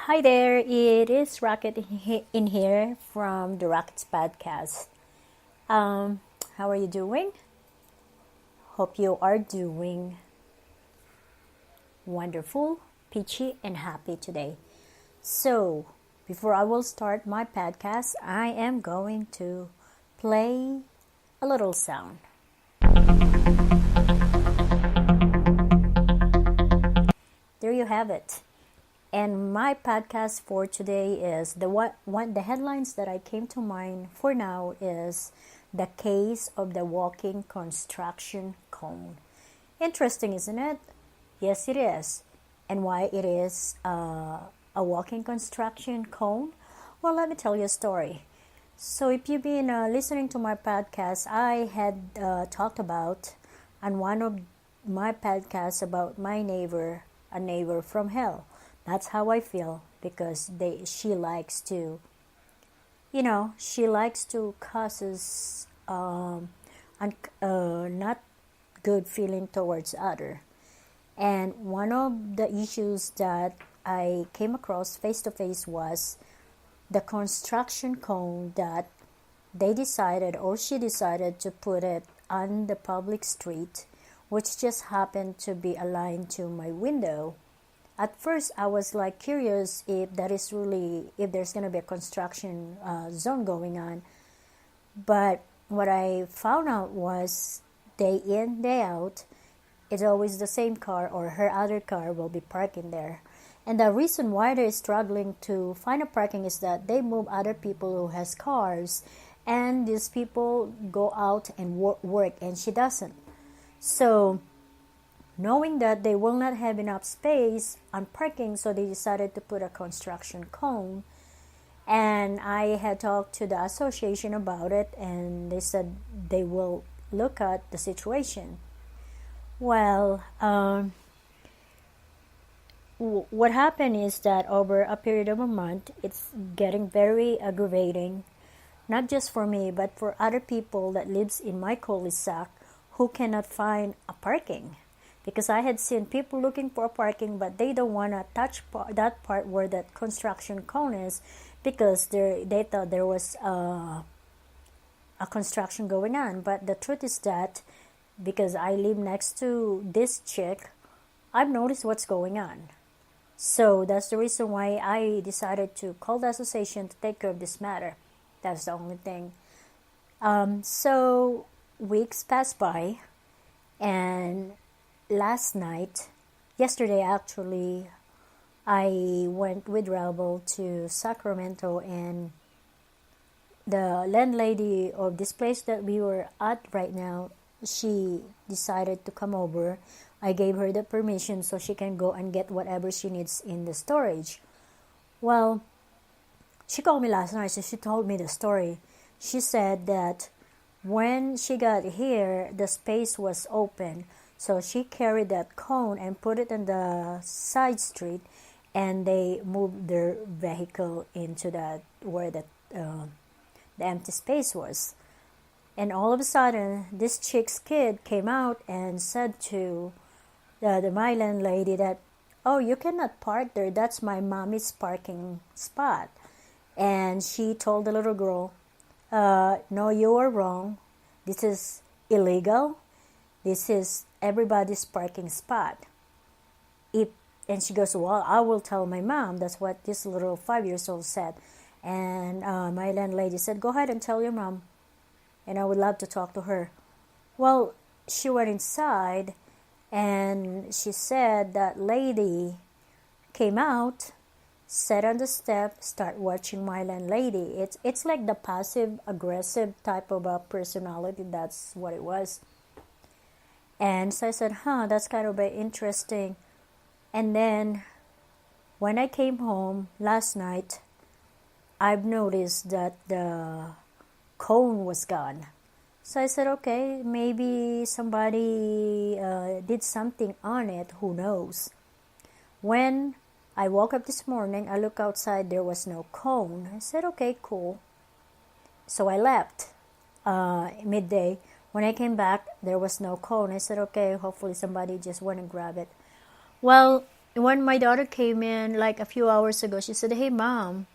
Hi there, it is Rocket in here from the Rockets Podcast. Um, how are you doing? Hope you are doing wonderful, peachy, and happy today. So, before I will start my podcast, I am going to play a little sound. There you have it. And my podcast for today is the headlines that I came to mind for now is the case of the walking construction cone. Interesting, isn't it? Yes, it is. And why it is a walking construction cone? Well, let me tell you a story. So, if you've been listening to my podcast, I had talked about on one of my podcasts about my neighbor, a neighbor from hell. That's how I feel because she likes to, she likes to causes not good feeling towards other. And one of the issues that I came across face to face was the construction cone that they decided or she decided to put it on the public street, which just happened to be aligned to my window. At first, I was like curious if that is really if there's gonna be a construction zone going on. But what I found out was day in day out, it's always the same car or her other car will be parking there. And the reason why they're struggling to find a parking is that they move other people who has cars, and these people go out and work, and she doesn't. So knowing that they will not have enough space on parking, so they decided to put a construction cone. And I had talked to the association about it, and they said they will look at the situation. Well, what happened is that over a period of a month, it's getting very aggravating, not just for me, but for other people that lives in my cul-de-sac who cannot find a parking. Because I had seen people looking for parking, but they don't want to touch that part where that construction cone is because they thought there was a construction going on. But the truth is that because I live next to this chick, I've noticed what's going on. So that's the reason why I decided to call the association to take care of this matter. That's the only thing. So weeks passed by, and yesterday actually, I went with Rabel to Sacramento, and the landlady of this place that we were at right now, she decided to come over. I gave her the permission so she can go and get whatever she needs in the storage. Well, she called me last night, so she told me the story. She said that when she got here, the space was open. So she carried that cone and put it on the side street, and they moved their vehicle into that where the empty space was. And all of a sudden, this chick's kid came out and said to the my landlady that, "Oh, you cannot park there. That's my mommy's parking spot." And she told the little girl, "No, you are wrong. This is illegal. This is everybody's parking spot." And she goes, "Well, I will tell my mom." That's what this little 5 years old said. And my landlady said, "Go ahead and tell your mom, and I would love to talk to her." Well, she went inside, and she said that lady came out, sat on the step, start watching my landlady. It's like the passive aggressive type of a personality. That's what it was. And so I said, that's kind of interesting. And then when I came home last night, I've noticed that the cone was gone. So I said, okay, maybe somebody did something on it. Who knows? When I woke up this morning, I looked outside, there was no cone. I said, okay, cool. So I left midday. When I came back, there was no cone. I said, okay, hopefully somebody just went and grabbed it. Well, when my daughter came in like a few hours ago, she said, "Hey, mom,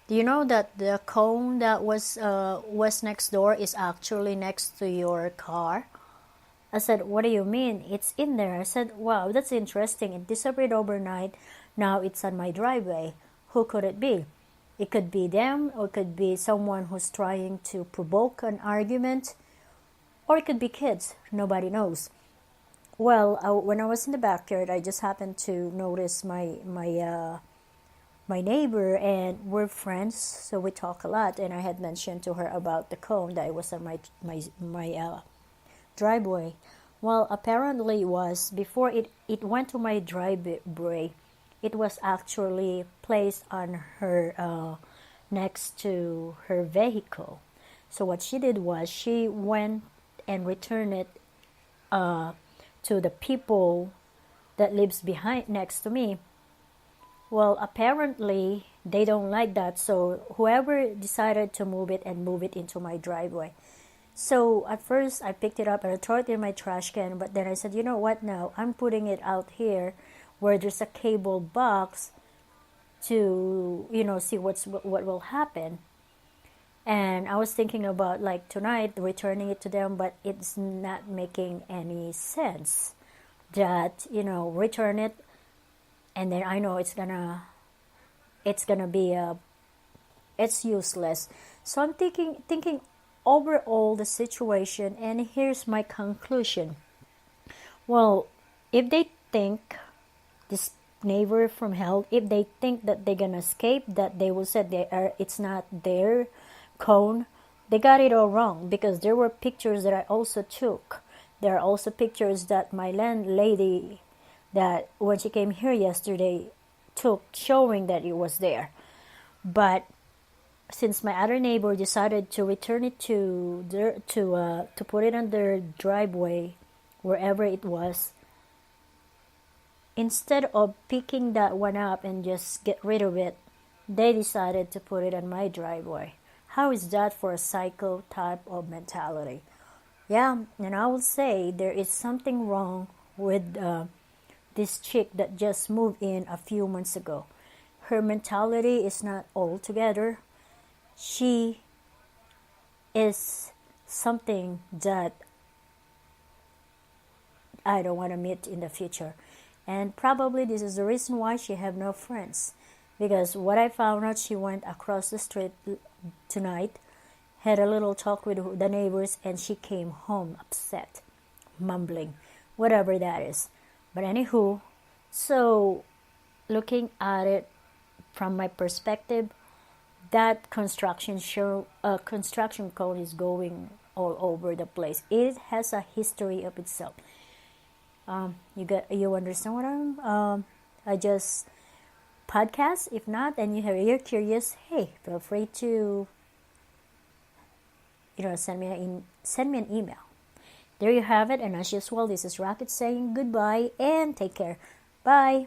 do you know that the cone that was next door is actually next to your car?" I said, "What do you mean? It's in there." I said, "Wow, that's interesting. It disappeared overnight. Now it's on my driveway. Who could it be? It could be them, or it could be someone who's trying to provoke an argument, or it could be kids. Nobody knows." Well, when I was in the backyard, I just happened to notice my neighbor, and we're friends, so we talk a lot. And I had mentioned to her about the cone that was on my driveway. Well, apparently it was before it went to my driveway. It was actually placed on her next to her vehicle. So what she did was she went and returned it to the people that lives behind next to me. Well, apparently they don't like that, so whoever decided to move it and move it into my driveway. So at first I picked it up and I threw it in my trash can, but then I said, you know what, now I'm putting it out here where there's a cable box to, see what will happen. And I was thinking about like tonight returning it to them, but it's not making any sense that, return it, and then I know it's gonna be it's useless. So I'm thinking over all the situation, and here's my conclusion. Well, if they think this neighbor from hell, if they think that they're gonna escape, that they will say it's not their cone, they got it all wrong, because there were pictures that I also took. There are also pictures that my landlady, that when she came here yesterday, took, showing that it was there. But since my other neighbor decided to return it to put it on their driveway, wherever it was, instead of picking that one up and just get rid of it, they decided to put it on my driveway. How is that for a psycho type of mentality? Yeah, and I will say there is something wrong with this chick that just moved in a few months ago. Her mentality is not all together. She is something that I don't want to meet in the future. And probably this is the reason why she have no friends. Because what I found out, she went across the street tonight, had a little talk with the neighbors, and she came home upset, mumbling, whatever that is. But anywho, so looking at it from my perspective, that construction code is going all over the place. It has a history of itself. You understand what I just podcast? If not, and you're curious, hey, feel free to send me an email. There you have it, and as usual, this is Rocket saying goodbye and take care. Bye.